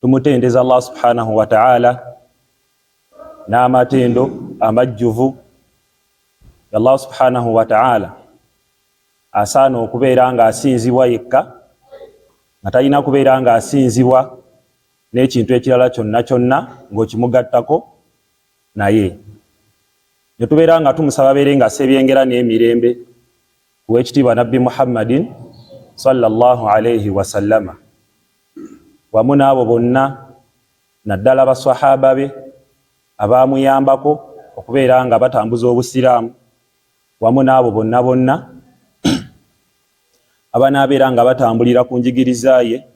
Tumutendeza Allah subhanahu wa ta'ala n'amatendo amajjuvu. Allah subhanahu wa ta'ala asaana okubeera nga asinzibwa yekka, nga talina kubeera nga asinzibwa n'ekintu ekirala kyonna kyonna ng'okimugattako naye. Ne tubeera nga tumusaba beere nga asebyengera n'emirembe kuw'ekitiibwa Nabbi Muhammadin sallallahu alayhi wa sallama, wamu n'abo bonna naddala baswahaba be abaamuyambako okubeera nga batambuza obusiraamu, wamu n'abo bonna bonna abanaabeera nga batambulira ku njigiriza ye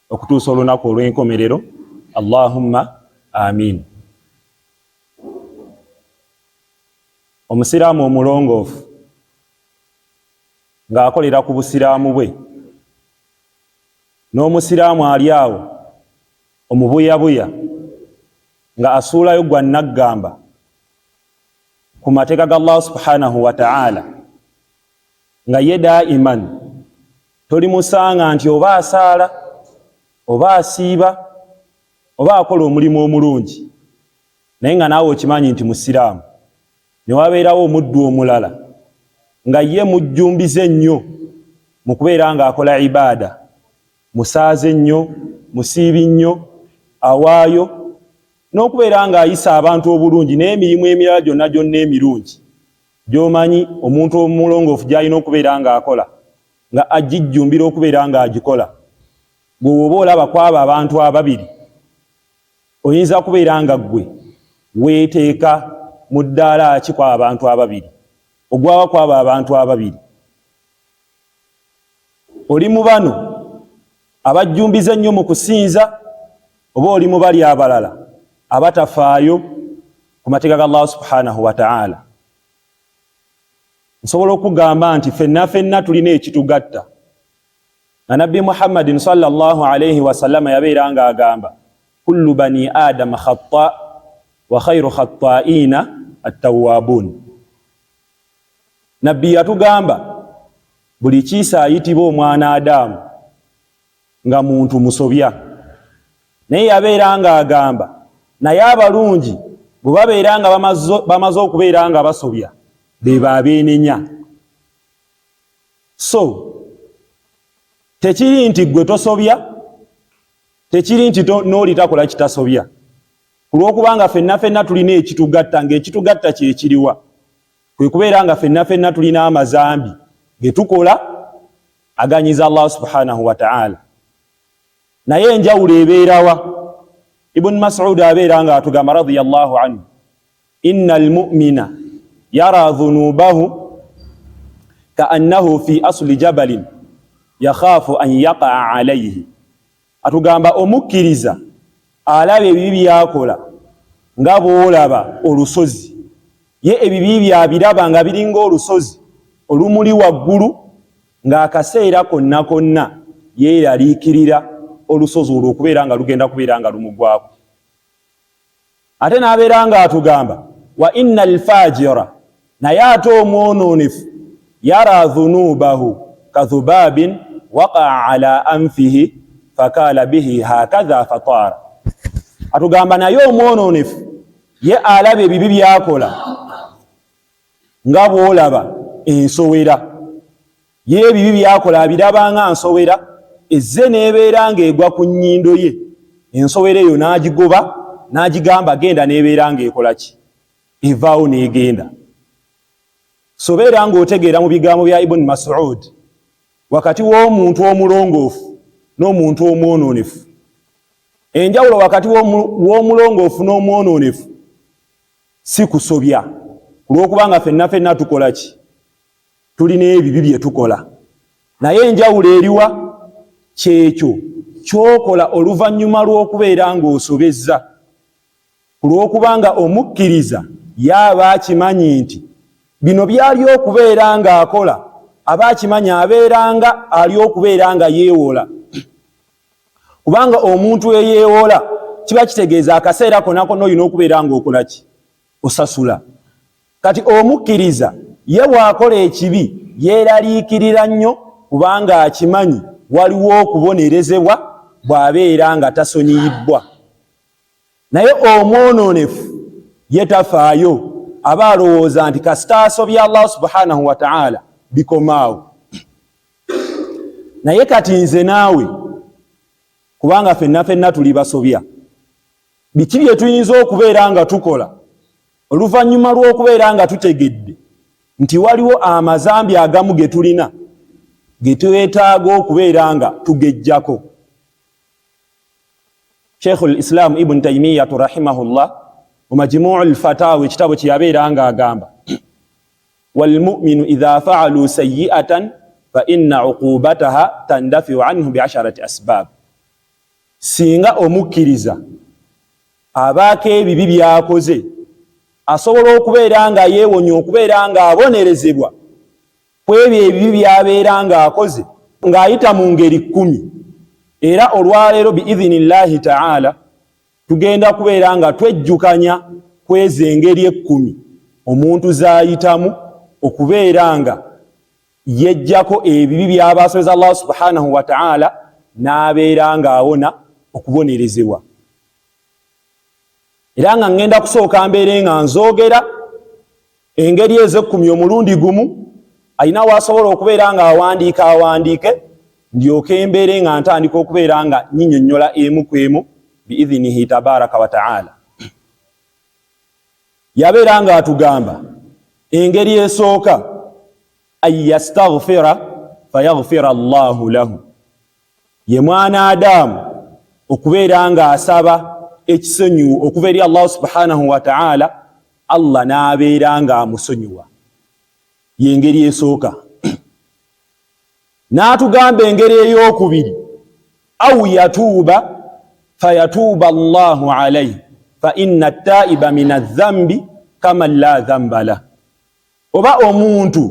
okutuusa olunaku olw'enkomerero. Allahumma amin. Omusiraamu omulongoofu ng'akolera ku busiraamu bwe, n'omusiraamu ali awo omubuyabuya nga asuulayo gwa naggamba ku mateeka ga Allah subhanahu wa ta'ala, nga ye daiman tolimusanga nti oba asaala oba asiiba oba akola omulimu omulungi, naye nga naawe okimanyi nti musiraamu. Ne wabeerawo omuddu omulala nga ye mujjumbize ennyo mu kubeera nga akola ibaada, musaaze nnyo, musiibi nnyo, awaayo, n'okubeera nga ayisa abantu obulungi n'emirimu emirala gyonna gyonna emirungi gy'omanyi omuntu omulongoofu gy'alina okubeera nga akola, nga agijjumbira okubeera nga agikola. Gwe oba olaba kwabo abantu ababiri, oyinza kubeera nga ggwe weeteeka mu ddaala ki kwabo abantu ababiri, ogwawa kwabo abantu ababiri. Oli mu bano abajjumbiza ennyo mu kusinza, oba oli mu bali abalala abatafaayo ku mateeka ga Allah subhanahu wa ta'ala. Nsobola okugamba nti ffenna tulina ekitugatta. Na Nabbi Muhammadin sallallahu alayhi wa sallam yabeera nga agamba kullu bani adama khata wa khairu khata'ina at-tawwabun. Nabbi yatugamba buli kiisa ayitibwa omwana Adamu nga muntu musobya, naye yabeera nga agamba naye abalungi bwe babeera nga bamaze okubeera nga basobya be babeenenya. So tekiri nti gwe tosobya, tekiri nti n'oli takola kitasobya, kulw'okubanga ffenna tulina ekitugatta, ng'ekitugatta kye kiriwa? Kwe kubeera nga ffenna tulina amazambi ge tukola aganyiza Allah subhanahu wa ta'ala. Naye enjawulo ebeerawa? Ibn Mas'ud abeera nga atugamba radiyallahu anhu, innal mu'mina yara dhunubahu ka'annahu fi asli jabalin yakhaafu an yaqa'a alayhi. Atugamba omukkiriza alaba ebibi byakola nga bw'olaba olusozi, ye ebibi byabiraba nga biringa olusozi olumuli waggulu, ng'akaseera konna konna yeeraliikirira olusozi olwo okubeera nga lugenda kubeera nga lumugwako. Ate n'abeera nga atugamba wa innal fajira, naye ate omwononefu yara dhunubahu kadhubabin waqa'a ala anfihi fakala bihi hakadha fatara. Atugamba naye omwononefu ye alaba ebibi byakola nga bw'olaba ensowera, ye ebibi byakola abiraba nga nsowera, ezze n'ebeera ng'egwa ku nnyindo ye, ensowera eyo n'agigoba n'agigamba genda, n'ebeera ng'ekola ki? Evaawo n'egenda. Sobeera ng'otegeera mu bigambo bya Ibn Mas'ud wakati w'omuntu omulongoofu n'omuntu omwononefu. Enjawulo wakati w'omulongoofu n'omwononefu si kusobya, kulw'okubanga ffenna tukola ki? Tulina ebibi bye tukola. Naye enjawulo eriwa? Kyekyo kyokola oluvannyuma lw'okubeera ng'osobezza, kulw'okubanga omukkiriza yaaba akimanyi nti bino byali okubeera ng'akola, aba akimanyi abeeranga ali okubeera nga yeewola. Kubanga omuntu eyeewola kiba kitegeeza akaseera konna konna olina okubeera ng'okola ki? Osasula. Kati omukkiriza ye bw'akola ekibi yeeraliikirira nnyo kubanga akimanyi waliwo okubonerezebwa bw'abeera nga tasonyiyibbwa. Naye omwononefu ye tafaayo, aba alowooza nti kasita asobya Allah subhanahu wa ta'ala bikomaawo. Naye kati nze naawe, kubanga ffenna tuli basobya, biki bye tuyinza okubeera nga tukola oluvannyuma lw'okubeera nga tutegedde nti waliwo amazambi agamu ge tulina ge twetaaga okubeera nga tugejjako. Sheikhul Islam Ibn Taymiyyah rahimahullah mu Majmu'ul Fatawa ekitabo kye yabeera nga agamba, wal mu'minu idha fa'alu sayyi'atan fa inna 'uqubataha tandafi'u anhu bi 'asharati asbab. Singa omukkiriza abaako ebibi byakoze asobola okubeera nga yeewonya okubeera nga abonerezebwa ku ebyo ebibi byabeera nga akoze ng'ayita mu ngeri 10. Era olwaleero biidhinillahi ta'ala tugenda kubeera nga twejjukanya kweza engeri 10 omuntu z'ayitamu okubeera nga yejjako ebibi by'abasobeza Allah subhanahu wa ta'ala n'abeera nga awona okubonerezebwa. Era nga ngenda kusooka mbeere nga nzoogera engeri ezo 10 omulundi gumu, ayina waasobola okubeera nga awandiike ndyoke mbeere nga ntandika okubeera nga nyinyonnyola emu ku emu biidhinihi tabaraka wa ta'ala. Yabeera nga atugamba engeri esooka an yastaghfira fayaghfira Allahu lahu, ye mwana Adamu okubeera nga asaba ekisonyiwo okuva eri Allah subhanahu wa ta'ala, Allah n'abeera nga amusonyiwa. Y'engeri esooka. N'atugamba engeri ey'okubiri, aw yatuuba fayatuuba Allahu alayhi fa inna at-taa'iba min adh-dhanbi kama la dhanba lah. Oba omuntu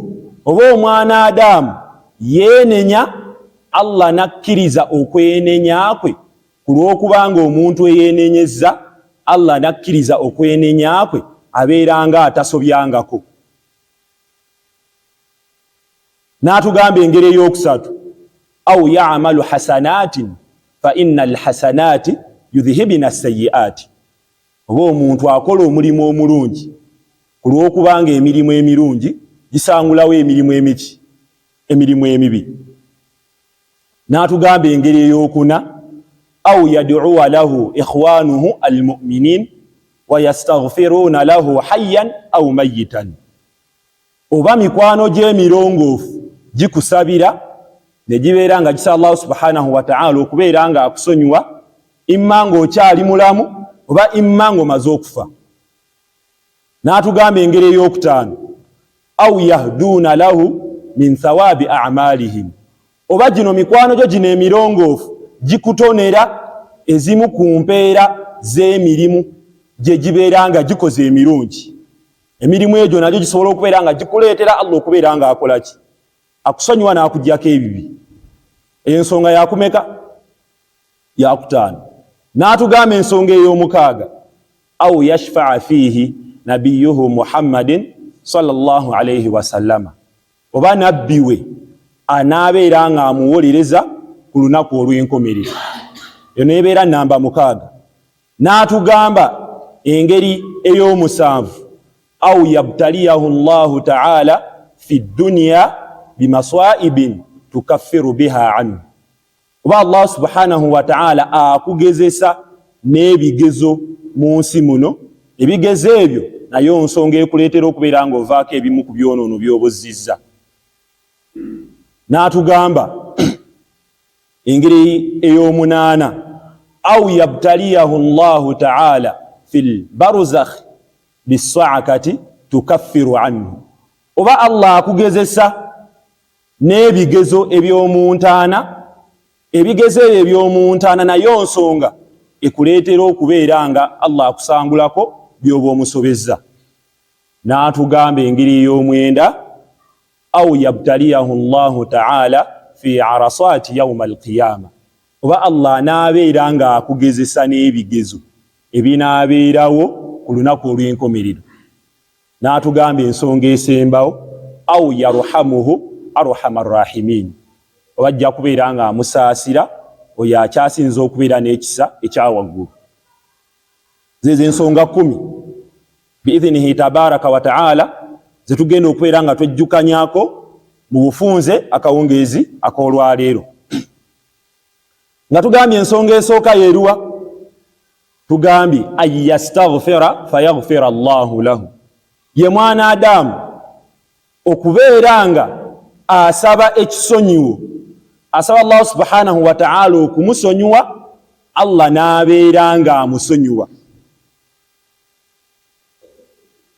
oba omwana Adamu yeenenya, Allah nakkiriza okwenenya kwe ku lw'okubanga omuntu eyeenenyezza, Allah nakkiriza okwenenya kwe abeera nga atasobyangako. N'atugamba engeri ey'okusatu, aw ya'malu hasanatin fa innal hasanati yudhhibna as-sayyi'ati. Oba omuntu akola omulimu omulungi ku lw'okubanga emirimu emirungi gisangulawo emirimu emibi. N'atugamba engeri ey'okuna, aw yad'uwa lahu ikhwanuhu almu'minin wa yastaghfiruna lahu hayyan aw mayitan. Oba mikwano gy'emirongoofu gikusabira ne gibeera nga gisa Allah subhanahu wa ta'ala okubeera nga akusonyiwa, imma ng'okyali mulamu oba imma ng'omaze okufa. N'atugamba engeri ey'okutaano, aw yahduuna lahu min thawabi a'malihim. Oba gino mikwano gyo gino emirongoofu gikutonera ezimu ku mpeera z'emirimu gye gibeera nga gikoze emirungi. Emirimu egyo nagyo gisobola okubeera nga gikuleetera Allah okubeera nga akola ki? Akusonyiwa n'akuggyako ebibi. Ensonga yakumeka? Yakutaano. N'atugamba ensonga ey'omukaaga, aw yashfa'a fiihi nabiyuhu Muhammadin sallallahu alayhi wa sallama. Oba nabbi we anaabeera nga amuwolereza ku lunaku olw'enkomerero. Eyo neebeera namba 6. N'atugamba engeri ey'omusanvu, aw yabtaliyahu Allahu ta'ala fi dunya bimaswa'ibin tukaffiru biha anhu. Oba Allah subhanahu wa ta'ala akugezesa n'ebigezo mu nsi muno, ebigezo ebyo nayo nsonga ekuleetera okubeera nga ovaako ebimu ku byonoono by'obuzizza. N'atugamba engeri ey'omunaana, aw yabtaliyahu Allahu ta'ala fil barzakh bis-sa'akati tukaffiru anhu. Oba Allah akugezesa n'ebigezo eby'omuntaana, ebigezo eby'omuntaana nayo nsonga ekuleetera okubeera nga Allah akusangulako by'oba omusobezza. N'atugamba engeri ey'omwenda, aw yabtaliyahu Allahu ta'ala fi arasati yawma al-qiyama. Oba Allah n'abeera nga akugezesa n'ebigezo ebinaabeerawo ku lunaku olw'enkomerero. N'atugamba ensonga esembawo, aw yarhamuhu arhamar rahimin. Oba ajja kubeera nga amusaasira oyo akyasinza okubeera n'ekisa ekyawaggulu. Zezo ensonga 10 biidhinihi tabaraka wa taala zetugenda okubeera nga twejjukanyako mu bufunze akawungeezi ak'olwaleero. Nga tugambye ensonga esooka yeeruwa? Tugambye ay yastaghfira fayaghfira Allahu lahu, ye mwana Adamu okubeera nga asaba ekisonyiwo, asaba Allah subhanahu wa ta'ala okumusonyiwa, Allah n'abeera nga amusonyiwa.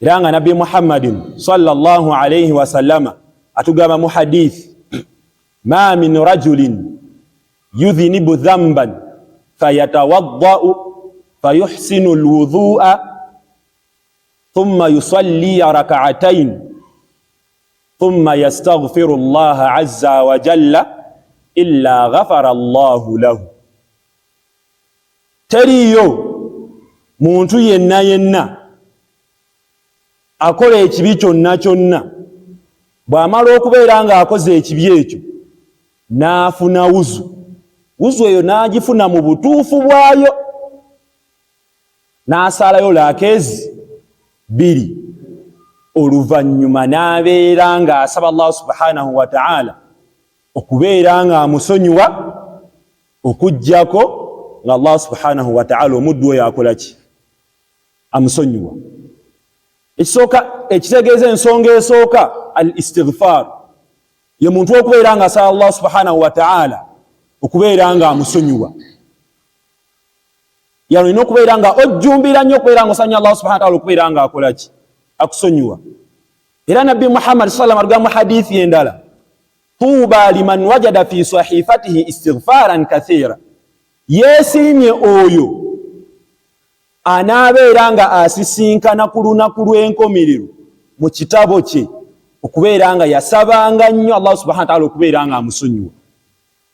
Era nga Nabbi Muhammadin sallallahu alayhi wa sallama atugamba mu hadith, ma min rajulin yudhinibu dhanban fayatawadda'u fayuhsinu alwudhu'a thumma yusalli rak'atayn thumma yastaghfiru Allah azza wa jalla illa ghafara Allahu lahu. Teriyo muntu yenna yenna akola ekibi kyonna kyonna, bw'amala okubeera nga akoze ekibi ekyo n'afuna wuzu eyo n'agifuna mu butuufu bwayo, n'asalayo laakeezi 2, oluvannyuma n'abeera nga asaba Allah subhanahu wa ta'ala okubeera nga amusonyiwa, okuggyako nga Allah subhanahu wa ta'ala omuddu oyo akola ki? Amusonyiwa. Ekitegeeza ensonga esooka al istighfar, ye muntu okubeera nga asaba Allah subhanahu wa ta'ala okubeera nga amusonyiwa. Yano ino okubeera nga ojjumbira nnyo okubeera nga osanya Allah subhanahu wa ta'ala okubeera nga akola ki? Akusonyiwa. Era Nabbi Muhammad sallallahu alayhi wa sallam mu hadithi endala, tuuba liman wajada fi sahifatihi istighfaran kathira, yeesiimye oyo anaabeera nga asisinkana ku lunaku lw'enkomerero mu kitabo kye okubeera nga yasabanga nnyo Allah subhanahu wa ta'ala okubeera nga amusonyiwa.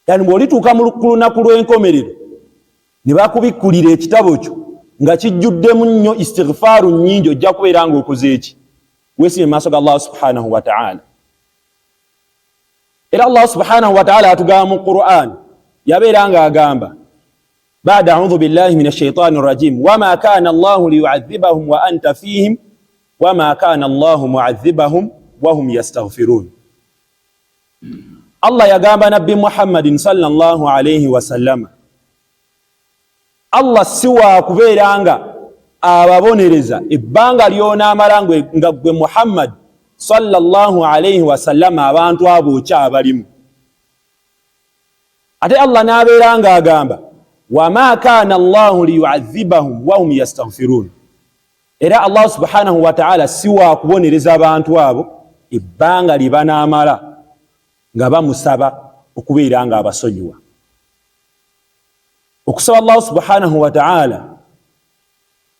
Yani bw'olituuka ku lunaku lw'enkomerero ne bakubikkulira ekitabo kyo nga kijjuddemu nnyo istighfaaru nnyingi, ojja kubeera nga okoze eki? Weesiimye maaso ga Allah subhanahu wa ta'ala. Era Allah subhanahu wa ta'ala atugamba mu Qur'an, yabeera nga agamba بعد أعوذ بالله من الشيطان الرجيم وما كان الله ليعذبهم وأنت فيهم وما كان الله معذبهم وهم يستغفرون. الله يقام نبي محمد صلى الله عليه وسلم, Allah siwa kubeera nga ababonereza ebbanga ly'onaamala nga gwe Muhammad sallallahu alayhi wa sallam abantu abo kyabalimu. Ate Allah n'abeera nga agamba wama kana Allahu liyu'adhibahum wa hum yastaghfirun. Era Allah subhanahu wa ta'ala siwa kubonereza abantu abo ebbanga lye banaamala nga bamusaba okubeera nga abasonyiwa. Okusaba Allah subhanahu wa ta'ala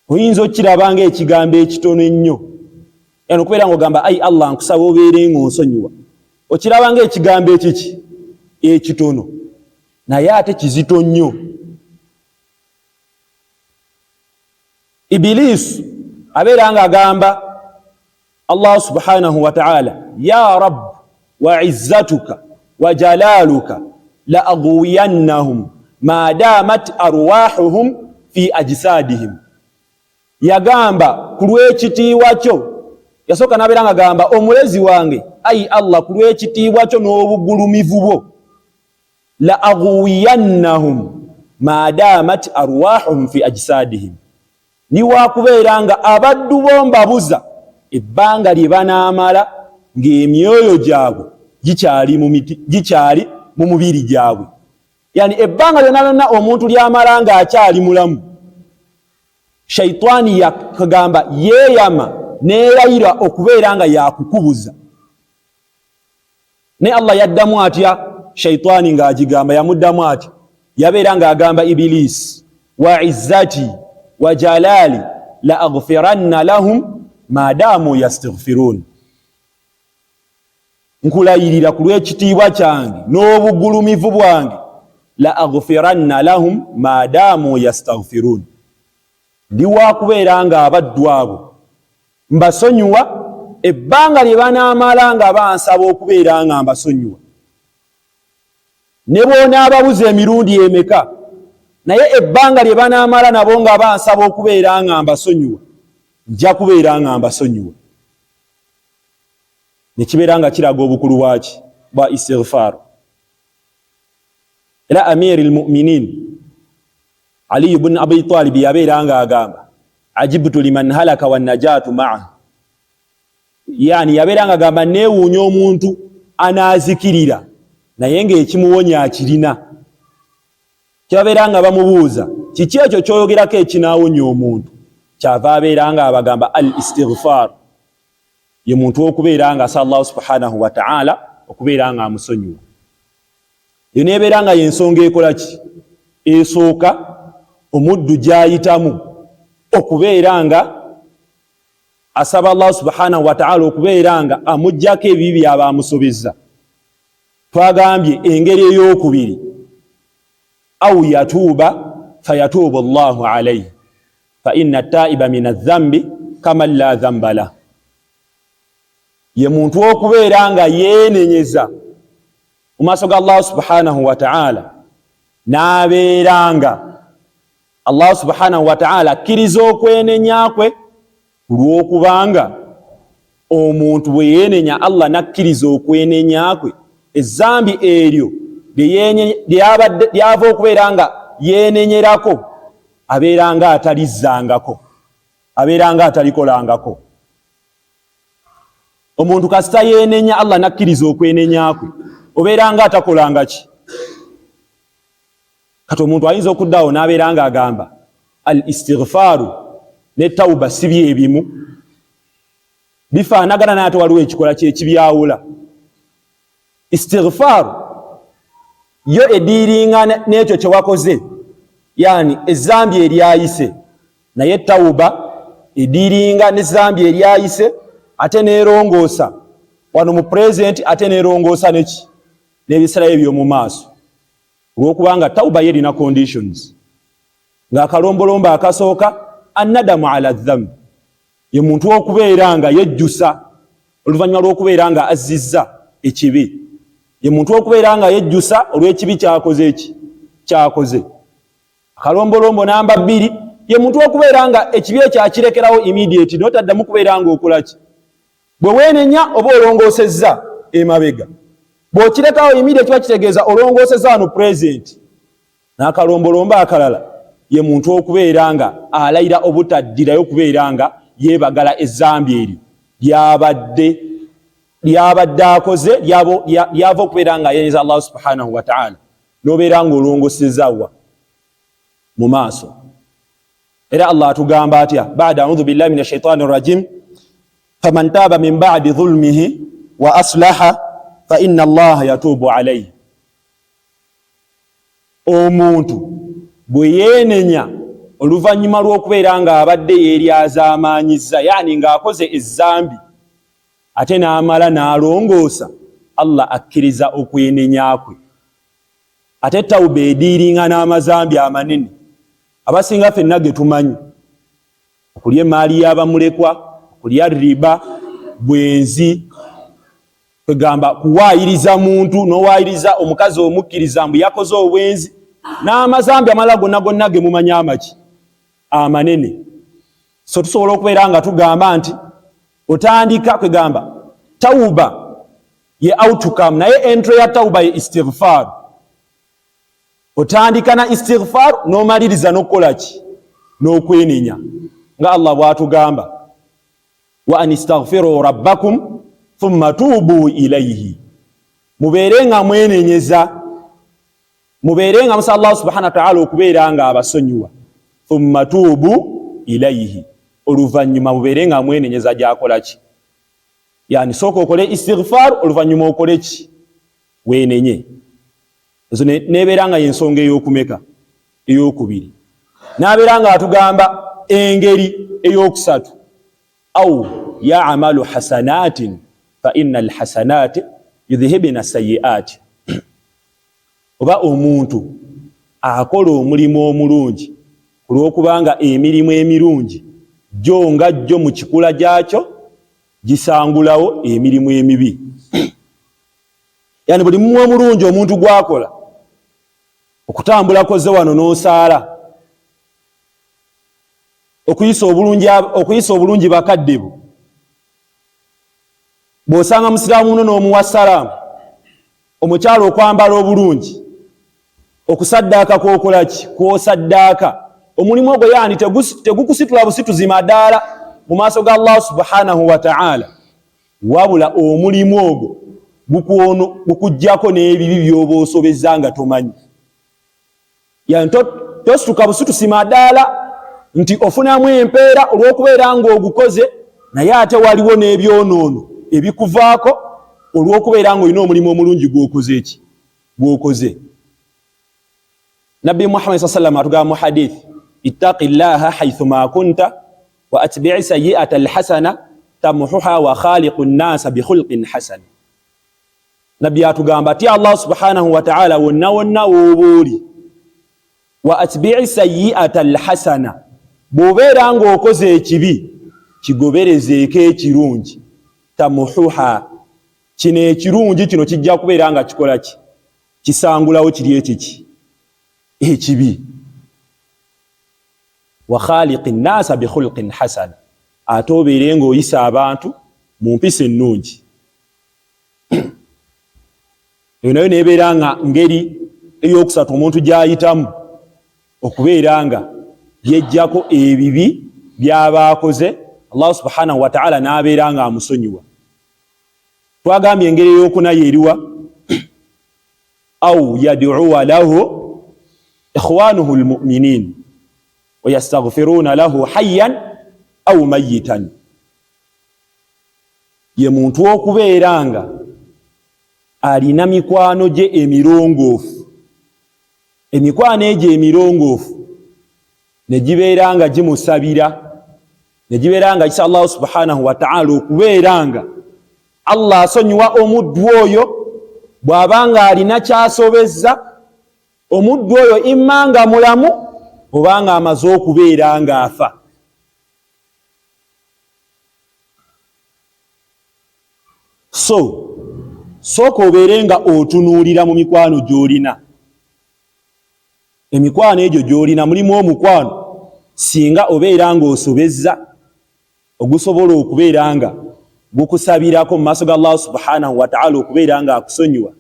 oyinza okiraba nga ekigambo ekitono ennyo, era okubeera nga ogamba ayi Allah nkusaba obeere ng'onsonyiwa, okiraba nga ekigambo ekiki ekitono, naye ate kizito nnyo. Ibilisu abeera nga agamba Allah subhanahu wa ta'ala, ya Rabb wa izzatuka wa jalaluka la aghwiyannahum ma damat arwahuhum fi ajsadihim. Yagamba ku lw'ekitiibwa kyo, yasooka n'abeera nga agamba omulezi wange ayi Allah ku lw'ekitiibwa kyo n'obugulumivu bwo, la aghwiyannahum ma damat arwahuhum fi ajsadihim, niwakubeera nga abaddu bo mbabuza ebbanga lye banaamala ng'emyoyo gyabwe gikyali mu mubiri gyabwe. Yani ebbanga lyonna lyonna omuntu lyamala nga akyali mulamu, shaitani yakagamba yeeyama neerayira okubeera nga yakukubuza. Ne Allah yaddamu atya shaitani ng'agigamba, yamuddamu atya, yabeera nga agamba Ibilisi, wa izzati wa jalali la aghfiranna lahum ma damu yastaghfirun. Nkulayirira ku lw'ekitiibwa kyange n'obugulumivu bwange, la aghfiranna lahum ma damu yastaghfirun, ndi wakubeera nga abaddu abo mbasonyiwa ebbanga lye banaamala nga bansaba okubeera nga mbasonyiwa. ne bw'onaababuza emirundi emeka naye ebbanga lye banaamala nabo nga bansaba okubeera nga mbasonyiwa, nja kubeera nga mbasonyiwa. Ne kibeera nga kiraga obukulu bwaki bwa istighfar. Era Amirul Mu'minin Ali ibn Abi Talib yabeera nga agamba ajibtu liman halaka wan najatu ma'a, yani yabeera nga agamba neewuunya omuntu anaazikirira naye ng'ekimuwonya akirina. Kyabeera nga bamubuuza kiki ekyo kyoyogerako ekinaawonya omuntu, kyava abeera nga abagamba al istighfar, ye muntu okubeera nga asa Allah subhanahu wa ta'ala okubeera nga amusonyiwa. Yo nebeera nga yensonga ekola ki esooka omuddu gyayitamu okubeera nga asaba Allah subhanahu wa ta'ala okubeera nga amuggyako ebibi byaba amusobezza. Twagambye engeri ey'okubiri au yatuuba fayatuubu Allahu alayhi fa inna taiba min adh-dhanbi kaman la dhanba lahu, ye muntu okubeera nga yeenenyeza mu maaso ga Allah subhanahu wa ta'ala n'abeera nga Allah subhanahu wa ta'ala akkiriza okwenenya kwe, olw'okubanga omuntu bwe yeenenya Allah nakkiriza okwenenya kwe, ezzambi eryo lyava okubeera nga yeenenyerako abeera nga atalizzangako, abeera nga atalikolangako. Omuntu kasita yeenenya Allah nakkiriza okwenenya kwe, obeera nga atakolanga ki? Kati omuntu ayinza okuddawo n'abeera nga agamba al istighfaru ne tawba si byebimu, bifaanagana naye ate waliwo ekikola kyekibyawula. Istighfaru yo ediiringa n'ekyo kye wakoze, yani ezzambi eryayise, naye tawba ediiringa n'ezzambi eryayise ate neerongoosa wano mu present ate neerongoosa neki n'ebiseera eby'omu maaso. Olw'okubanga tawba yerina conditions, ng'akalombolombo akasooka annadamu ala dhambi, ye muntu okubeera nga yejjusa oluvannyuma lw'okubeera nga azzizza ekibi, ye muntu okubeera nga yejjusa olw'ekibi kyakoze. Akalombolombo namba 2 ye muntu okubeera nga ekibi ekyo akirekerawo immediate, n'otaddamu kubeera nga okola ki? Bwe weenenya oba olongoosezza emabega, bw'okirekawo immediate kiba kitegeeza olongoosezza wano present. N'akalombolombo akalala ye muntu okubeera nga alayira obutaddirayo okubeera nga yeebagala ezzambi eryo lyabadde akoze lyava okubeera nga yenyeza Allah subhanahu wa ta'ala, n'obeera nga olongosezza wa mu maaso. Era Allah atugamba atya ba'da a'udhu billahi minash shaitani rrajim faman taaba min ba'di dhulmihi wa aslaha fa inna Allah yatuubu alayhi. Omuntu bwe yeenenya oluvannyuma lw'okubeera nga abadde yeeryazaamaanyizza, yani ng'akoze ezzambi ate n'amala n'alongoosa, Allah akkiriza okwenenya kwe. Ate tawba ediiringa n'amazambi amanene abasinga ffenna ge tumanyi: okulya emaali y'abamulekwa, okulya riba, bwenzi, kwegamba kuwaayiriza muntu n'owaayiriza omukazi omukkiriza mbu yakoze obwenzi, n'amazambi amala gonna ge mumanya amaki amanene. So tusobola okubeera nga tugamba nti otandika kwegamba tawuba ye outcome, naye entry ya tawuba ye istighfar. Otandika na istighfar n'omaliriza n'okukola ki? N'okwenenya, nga Allah bw'atugamba wa anistaghfiru rabbakum thumma tuubu ilayhi. Mubeere nga mwenenyeza, mubeere nga musa Allah subhanahu wa ta'ala okubeera nga abasonyiwa. Thumma tuubu ilayhi, oluvannyuma mubeere nga mwenenyeza gy'akola ki? Yani sooka okole istighfar, oluvannyuma okole ki? Weenenye. Ezo nebeera nga yensonga ey'okumeka ey'okubiri. N'abeera nga atugamba engeri ey'okusatu au ya'malu hasanatin fa innal hasanati yudhhibna sayyi'ati. Oba omuntu akola omulimu omulungi olw'okubanga emirimu emirungi gyo nga gyo mu kikula gyakyo gisangulawo emirimu emibi. Yani buli mulimu omulungi omuntu gwakola okutambula koze wano n'osaala, okuyisa obulungi bakadde bo, bw'osanga musiraamu uno n'omuwa salaamu, omukyalo okwambala obulungi, okusaddaaka kwokola ki, kwosaddaaka, omulimu ogwo yaani tegukusitula busituzi madaala mu maaso ga Allah subhanahu wa ta'ala, wabula omulimu ogwo gukujjako n'ebibi by'oba osobezza nga tomanyi. Yani tosituka busitusi madaala nti ofunamu empeera olw'okubeera ng'ogukoze, naye ate waliwo n'ebyonoono ebikuvaako olw'okubeera ng'olina omulimu omulungi gw'okoze eki gw'okoze. Nabbi Muhammad sallallahu alaihi wasallam atugamba mu hadith, ittaqillaha haythuma kunta wa atbi'i sayyi'ata alhasana tamhuha wa khaliqun nasa bi khulqin hasan. Nabbi atugamba ti Allah subhanahu wa ta'ala wonna wonna w'obooli, wa atbi'i sayyi'ata alhasana, bw'obeera ng'okoze ekibi kigoberezeeko ekirungi, tamuhuha, kino ekirungi kino kijja kubeera nga kikola ki, kisangulawo kiri ekiki ekibi. Wa khaliqin nasa bi khulqin hasan, ate obeere ng'oyisa abantu mu mpisa ennungi. Eyo nayo nebeera nga ngeri ey'okusatu omuntu gy'ayitamu okubeera nga yejjako ebibi by'abaakoze, Allah subhanahu wa ta'ala n'abeera nga amusonyiwa. Twagambye engeri ey'okunayo eriwa au yad'uwa lahu ikhwanuhu almu'minin wa yastaghfiruna lahu hayyan au mayitan, ye muntu okubeera nga alina mikwano gye emirongoofu, emikwano egyo emirongoofu ne gibeera nga gimusabira, ne gibeera nga kisa Allah subhanahu wa ta'ala okubeera nga Allah asonyiwa omuddu oyo bw'aba nga alina kyasobezza, omuddu oyo imma nga mulamu oba nga amaze okubeera nga afa. Sooka obeere nga otunuulira mu mikwano gy'olina. Emikwano egyo gy'olina mulimu omukwano singa obeera nga osobezza ogusobola okubeera nga gukusabirako mu maaso ga Allah subhanahu wa ta'ala okubeera nga akusonyiwa.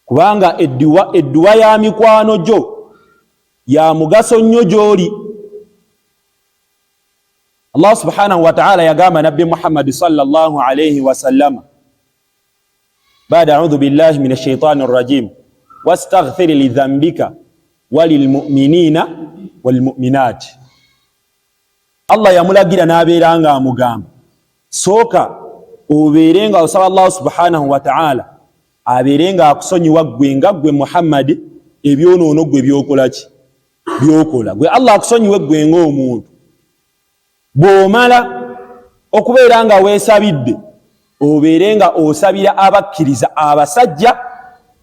Kubanga edduwa ya mikwano gyo ya mugaso nnyo gy'oli. Allah subhanahu wa ta'ala yagamba Nabbi Muhammad sallallahu alayhi wa sallam, ba'da a'udhu billahi minash shaitani rrajim, wastaghfir li dhanbika walil mu'minina wal mu'minat. Allah yamulagira n'abeera nga amugamba, sooka obeere nga osaba Allah subhanahu wa ta'ala abeere nga akusonyiwa ggwe nga ggwe Muhammad ebyonoono ggwe byokola ki, byokola gwe Allah akusonyiwe ggwe ng'omuntu. Bw'omala okubeera nga weesabidde, obeere nga osabira abakkiriza abasajja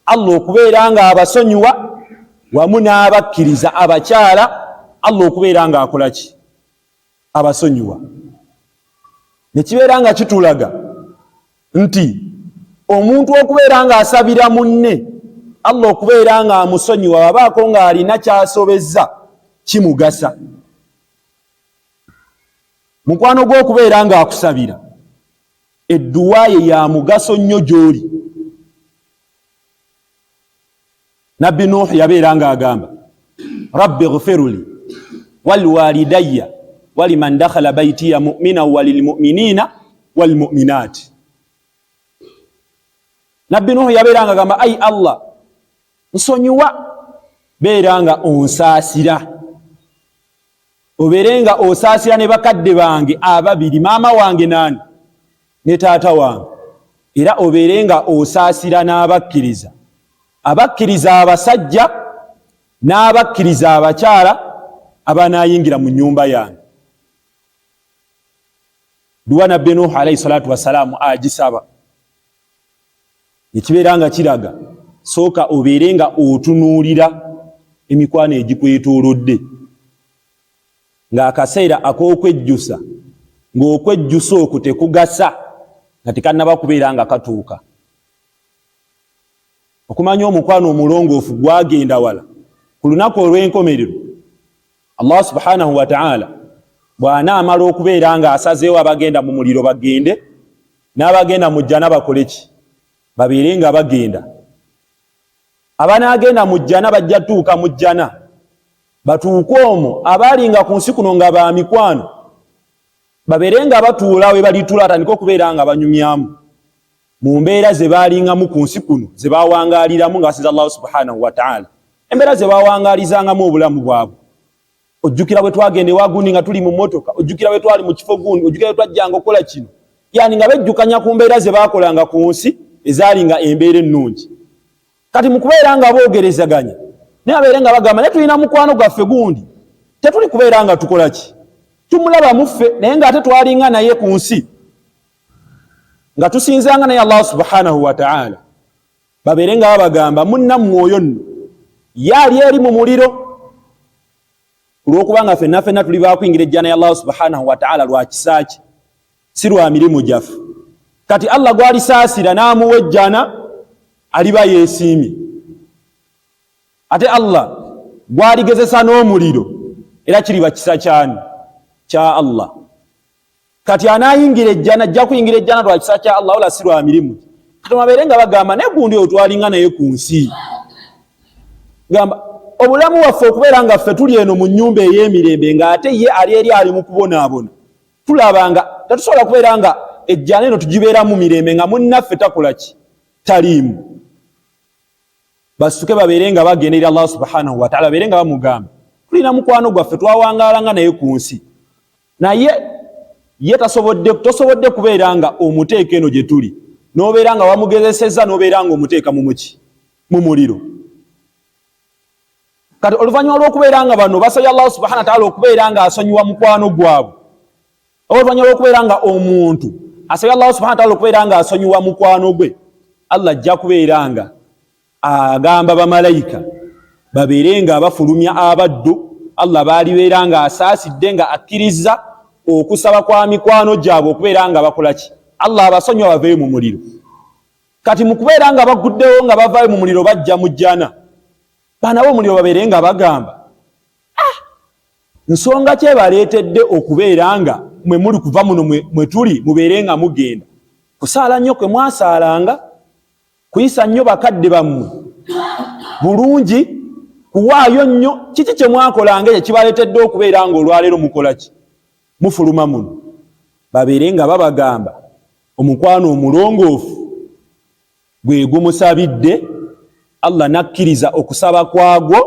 Allah okubeera nga abasonyiwa, wamu n'abakkiriza abakyala Allah okubeera nga akola ki, abasonyiwa. Ne kibeera nga kitulaga nti omuntu okubeera nga asabira munne Allah okubeera nga amusonyiwa wabaako nga alina kyasobezza kimugasa. Mukwano gw'okubeera nga akusabira, edduwa ye ya mugaso nnyo gy'oli. Nabbi Nuh yabeera nga agamba, rabbi ghfirli wal walidayya waliman dakhala baytiya mu'mina walil mu'minina wal mu'minat. Nabbi Nuh yabeera nga agamba, ai Allah nsonyiwa, beera nga onsaasira, obeere nga osaasira ne bakadde bange ababiri, maama wange nani ne taata wange, era obeere nga osaasira n'abakkiriza, abakkiriza abasajja n'abakkiriza abakyala abanaayingira mu nnyumba yange. Duwa Nabbi Nuh alayhi salatu wassalaamu agisaba, ekibeera nga kiraga sooka obeere nga otunuulira emikwano egikwetoolodde, ng'akaseera ak'okwejjusa, ng'okwejjusa okwo tekugasa nga tekannaba kubeera nga katuuka. okumanya omukwano omulongoofu gwagenda wala ku lunaku olw'enkomerero. Allah subhanahu wa ta'ala bw'anaamala okubeera nga asazeewo abagenda mu muliro bagende, n'abagenda mu jjana bakole ki? Babeere nga bagenda. Abanaagenda mu jjana bajja tuuka mu jjana, batuuke omwo abaalinga ku nsi kuno nga ba mikwano babeere nga batuula we balitula, atandika okubeera nga banyumyamu mu mbeera ze baalingamu ku nsi kuno, ze baawangaaliramu ng'asinza Allah subhanahu wa ta'ala, embeera ze baawangaalizangamu obulamu bwabwe. Ojjukira bwe twagenda ewa gundi nga tuli mu mmotoka, ojjukira bwe twali mu kifo gundi, ojjukira bwe twajjanga okukola kino, yani nga bejjukanya ku mbeera ze baakolanga ku nsi ezaalinga embeera ennungi. Kati mu kubeera nga boogerezaganya naye abeere nga bagamba naye tulina mukwano gwaffe gundi, tetuli kubeera nga tukola ki? Tumulaba muffe, naye ng'ate twalinga naye ku nsi nga tusinzanga naye Allah subhanahu wa ta'ala. Babeere nga babagamba munnammwe oyo nno ye ali eri mu muliro, olw'okubanga ffenna tuli baakuyingira ejjana ya Allah subhanahu wa ta'ala lwa kisa kye, si lwa mirimu gyaffe. Kati Allah gwalisaasira n'amuwa ejjana aliba yeesiimye, ate Allah gwaligezesa n'omuliro era kiriba kisa kyani? Kya Allah. Kati anaayingira ejjana ajja kuyingira ejjana lwa kisa kya Allah wala si lwa mirimu. Kati babeere nga bagamba naye gundi oyo twalinga naye ku nsi, gamba obulamu waffe okubeera nga ffe tuli eno mu nnyumba ey'emirembe ng'ate ye ali eri ali mu kubonaabona, tulaba nga tetusobola kubeera nga ejjana eno tugibeeramu mirembe nga munnaffe takola ki? Taliimu. Basituke babeere nga bagenda eri Allah subhanahu wa ta'ala, babeere nga bamugamba tulina mukwano gwaffe twawangaalanga naye ku nsi, naye ye tosobodde kubeera nga omuteeka eno gye tuli, n'obeera nga wamugezesezza n'obeera nga omuteeka mu muki? Mu muliro. Kati oluvannyuma lw'okubeera nga bano basabye Allah subhanahu wa ta'ala okubeera nga asonyiwa mukwano gwabwe, oluvannyuma lw'okubeera nga omuntu asabye Allah subhanahu wa ta'ala okubeera nga asonyiwa mukwano gwe, Allah ajja kubeera nga agamba bamalayika babeere nga bafulumya abaddu Allah baalibeera nga asaasidde nga akkiriza okusaba kwa mikwano gyabwe okubeera nga bakola ki? Allah abasonyiwa baveeyo mu muliro. Kati mu kubeera nga baguddewo nga bavaayo mu muliro bajja mu jjana, baana b'omuliro babeere nga bagamba nsonga ki ebaleetedde okubeera nga mwe muli kuva muno mwe tuli mubeere nga mugenda? Kusaala nnyo kwe mwasaalanga, kuyisa nnyo bakadde bammwe bulungi, kuwaayo nnyo, kiki kye mwakolanga ekyo kibaleetedde okubeera nga olwaleero mukola ki? Mufuluma muno. Babeere nga babagamba omukwano omulongoofu gwe gumusabidde, Allah nakkiriza okusaba kwagwo,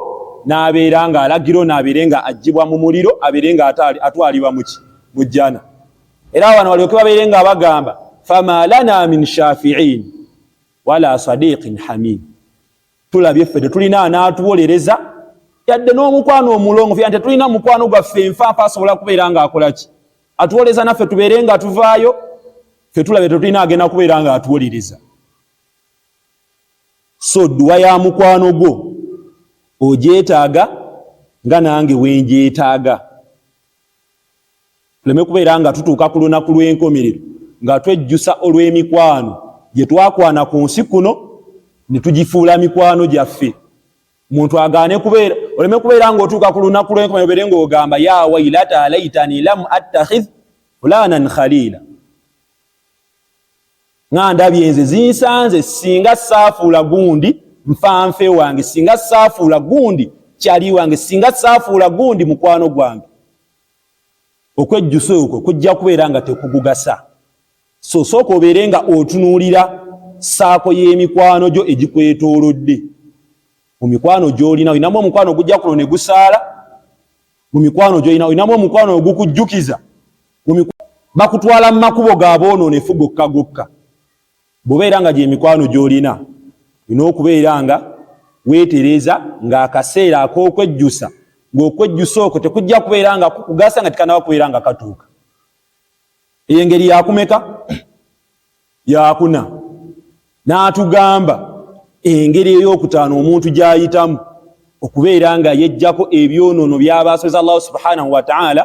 n'abeera nga alagiro, n'abeere nga aggyibwa mu muliro, abeere nga atwalibwa muki? Mu jjana. Era wano balyoke babeere nga bagamba fama lana min shafi'in wala sadiqin hamim, tulabye ffe tetulina anaatuwolereza yadde n'omukwano omulongoofu, yadde tetulina mukwano gwaffe enfanfa asobola kubeera nga akola ki? Atuwoleza naffe tubeere nga tuvaayo, ffe tulabye tetulina agenda kubeera nga atuwolereza. So dduwa ya mukwano gwo ogyetaaga nga nange wengyetaaga, tuleme kubeera nga tutuuka ku lunaku lw'enkomerero nga twejjusa olw'emikwano gye twakwana ku nsi kuno ne tugifuula mikwano gyaffe. Muntu agaane kubeera, oleme kubeera ng'otuuka ku lunaku lw'enkomerero obeere ng'ogamba ya wailata laitani lam attakhidh fulanan khalila, nga ndabye nze zinsanze singa saafuula gundi nfanfe wange, singa saafuula gundi kyali wange, singa saafuula gundi mukwano gwange. Okwejjusa okwo kujja kubeera nga tekugugasa. So sooka obeere nga otunuulira saako y'emikwano gyo egikwetoolodde. Mu mikwano gy'olina olinamu omukwano ogujja kuno ne gusaala, mu mikwano gy'olina olinamu omukwano ogukujjukiza, bakutwala mu makubo g'abonoonefu gokka gokka. Bw'obeera nga gy'emikwano gy'olina, olina okubeera nga weetereza ng'akaseera ak'okwejjusa, ng'okwejjusa okwo tekujja kubeera nga kukugasa nga tekanaba kubeera nga katuuka. Eyo engeri yakumeka? Yakuna. N'atugamba engeri ey'okutaano omuntu gy'ayitamu okubeera nga yeggyako ebyonoono by'abaasoza Allah subhanahu wa ta'ala